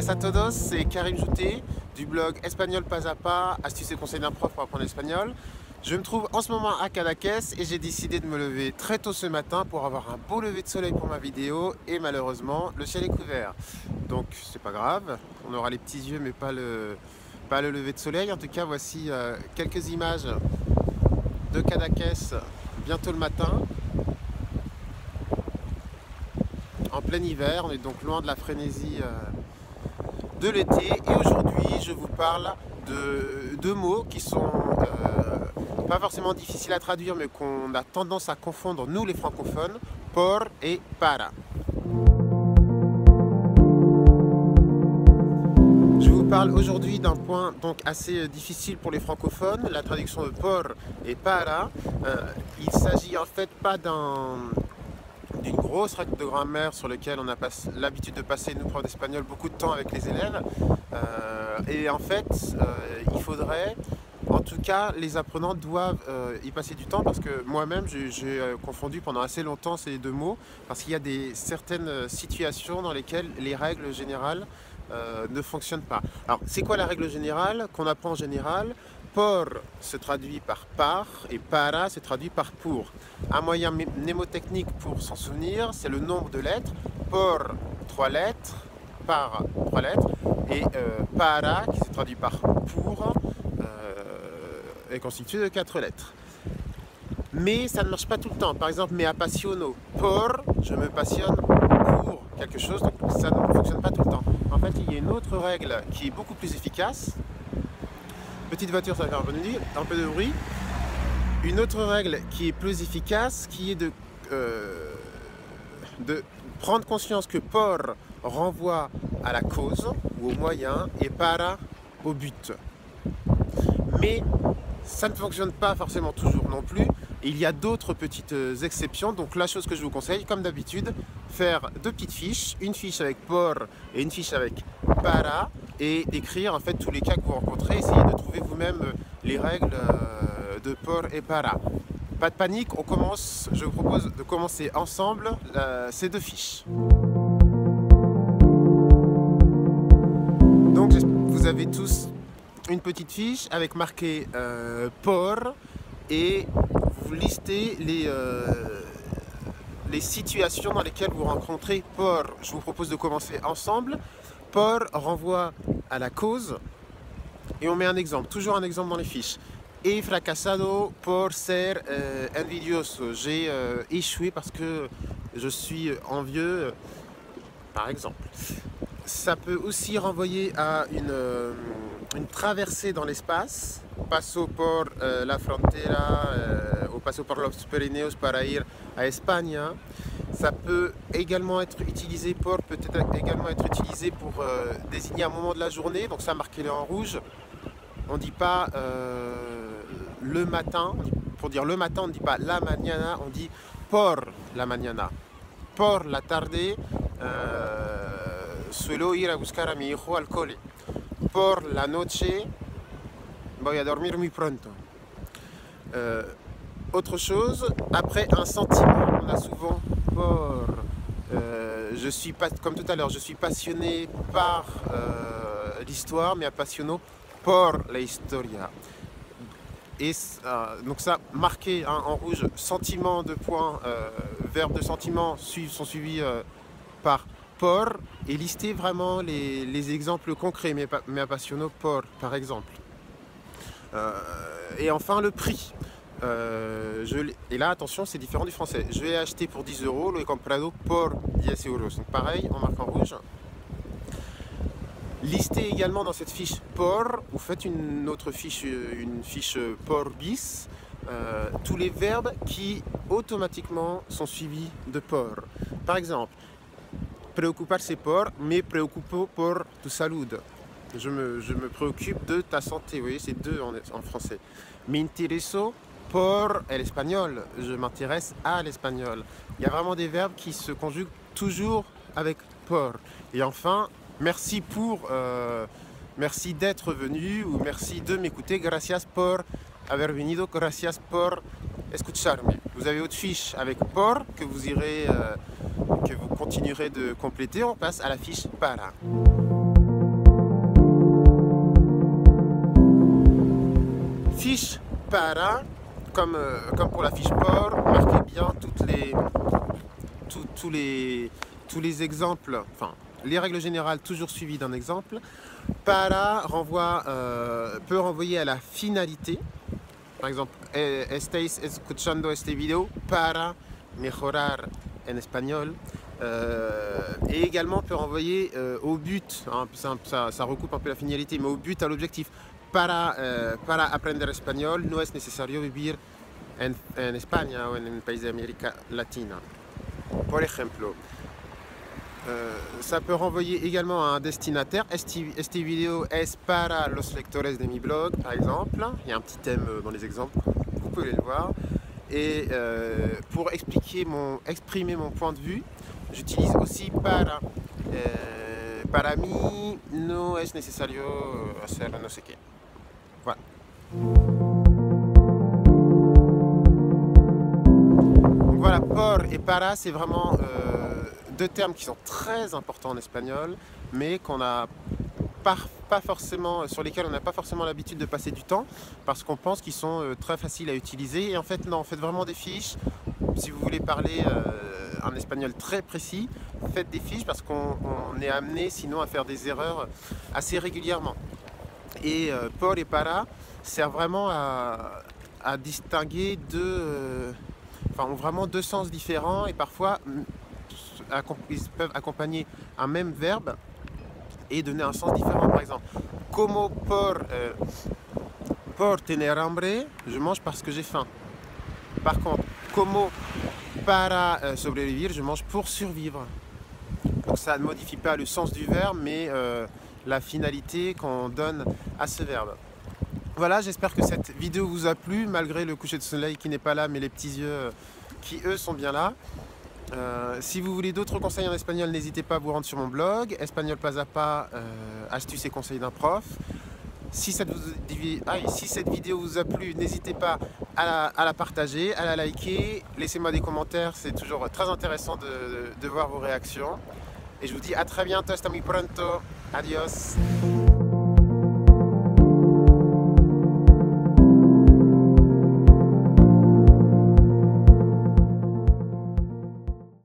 Buenas a todos, c'est Karim Jouté du blog Espagnol Pas à Pas, astuces et conseils d'un prof pour apprendre l'espagnol. Je me trouve en ce moment à Cadaqués et j'ai décidé de me lever très tôt ce matin pour avoir un beau lever de soleil pour ma vidéo et malheureusement le ciel est couvert. Donc c'est pas grave, on aura les petits yeux mais pas le lever de soleil. En tout cas voici quelques images de Cadaqués bientôt le matin. En plein hiver, on est donc loin de la frénésie de l'été et aujourd'hui je vous parle de deux mots qui sont pas forcément difficiles à traduire mais qu'on a tendance à confondre nous les francophones, por et para. Je vous parle aujourd'hui d'un point donc assez difficile pour les francophones, la traduction de por et para. Il s'agit en fait pas d'une grosse règle de grammaire sur laquelle on a l'habitude de passer, nous profs d'espagnol, beaucoup de temps avec les élèves. Et en fait, il faudrait, en tout cas, les apprenants doivent y passer du temps parce que moi-même, j'ai confondu pendant assez longtemps ces deux mots parce qu'il y a certaines situations dans lesquelles les règles générales ne fonctionnent pas. Alors, c'est quoi la règle générale qu'on apprend en général? Por se traduit par et para se traduit par pour. Un moyen mnémotechnique pour s'en souvenir, c'est le nombre de lettres. Por, 3 lettres, par, 3 lettres, et para, qui se traduit par pour, est constitué de 4 lettres. Mais ça ne marche pas tout le temps. Par exemple, me appassiono, por, je me passionne pour quelque chose, donc ça ne fonctionne pas tout le temps. En fait, il y a une autre règle qui est beaucoup plus efficace. Petite voiture, ça va faire un peu de bruit. Une autre règle qui est plus efficace, qui est de prendre conscience que por renvoie à la cause ou au moyen et para au but. Mais ça ne fonctionne pas forcément toujours non plus. Et il y a d'autres petites exceptions. Donc la chose que je vous conseille, comme d'habitude, faire deux petites fiches, une fiche avec por et une fiche avec para, et d'écrire en fait tous les cas que vous rencontrez. Essayez de trouver vous-même les règles de por et para. Pas de panique, je vous propose de commencer ensemble ces deux fiches. Donc vous avez tous une petite fiche avec marqué por et vous listez les situations dans lesquelles vous rencontrez por. Je vous propose de commencer ensemble. Por renvoie à la cause et on met un exemple, toujours un exemple dans les fiches. He fracasado por ser envidioso. J'ai échoué parce que je suis envieux, par exemple. Ça peut aussi renvoyer à une traversée dans l'espace. Paso por la frontera, ou paso por los Pirineos para ir a España. Ça peut également être utilisé pour désigner un moment de la journée, donc ça marquez-le en rouge. On ne dit pas le matin, pour dire le matin on ne dit pas la mañana, on dit por la mañana. Por la tarde, suelo ir a buscar a mi hijo al cole. Por la noche, voy a dormir muy pronto. Autre chose, après un sentiment, on a souvent por. Je suis pas, comme tout à l'heure, je suis passionné par l'histoire, mais apassiono por la historia. Et donc ça, marqué en rouge, sentiment de point, verbe de sentiment sont suivis par por, et lister vraiment les exemples concrets, mais apassiono por, par exemple. Et enfin le prix. Et là, attention, c'est différent du français. Je vais acheter pour 10 €, lo he comprado por 10 euros. Donc pareil, on marque en rouge. Listez également dans cette fiche por, vous faites une fiche por bis, tous les verbes qui automatiquement sont suivis de por. Par exemple, preocuparse por, me preocupo por tu salud. Je me préoccupe de ta santé. Vous voyez, c'est deux en français. Me intereso por el espagnol, je m'intéresse à l'espagnol. Il y a vraiment des verbes qui se conjuguent toujours avec por. Et enfin, merci merci d'être venu ou merci de m'écouter. Gracias por haber venido, gracias por escucharme. Vous avez votre fiche avec por que vous continuerez de compléter. On passe à la fiche para. fiche para, comme pour la fiche por, marquez bien tous les exemples, enfin les règles générales toujours suivies d'un exemple. Para peut renvoyer à la finalité. Par exemple, estáis escuchando este video para mejorar en espagnol. Et également peut renvoyer au but, hein, ça recoupe un peu la finalité, mais au but, à l'objectif. Para aprender español no es necesario vivir en España o en un país de América Latina. Por ejemplo, ça peut renvoyer également à un destinataire. Este video es para los lectores de mi blog, par exemple. Il y a un petit thème dans les exemples, vous pouvez le voir. Et pour exprimer mon point de vue, j'utilise aussi para. Para mí no es necesario hacer no sé qué. Voilà. Donc voilà, por et para, c'est vraiment deux termes qui sont très importants en espagnol, mais qu'on a pas forcément, sur lesquels on n'a pas forcément l'habitude de passer du temps, parce qu'on pense qu'ils sont très faciles à utiliser. Et en fait, non, faites vraiment des fiches. Si vous voulez parler un espagnol très précis, faites des fiches, parce qu'on est amené sinon à faire des erreurs assez régulièrement. Et por et para sert vraiment à distinguer ont vraiment deux sens différents, et parfois ils peuvent accompagner un même verbe et donner un sens différent. Par exemple, como por tener hambre, je mange parce que j'ai faim. Par contre, como para sobrevivir, je mange pour survivre. Donc ça ne modifie pas le sens du verbe, mais la finalité qu'on donne à ce verbe. Voilà, j'espère que cette vidéo vous a plu, malgré le coucher de soleil qui n'est pas là, mais les petits yeux qui eux sont bien là. Si vous voulez d'autres conseils en espagnol, n'hésitez pas à vous rendre sur mon blog, Espagnol pas à pas, astuces et conseils d'un prof. Si cette vidéo vous a plu, n'hésitez pas à la partager, à la liker, laissez-moi des commentaires, c'est toujours très intéressant de voir vos réactions. Et je vous dis à très bientôt, hasta muy pronto, adios.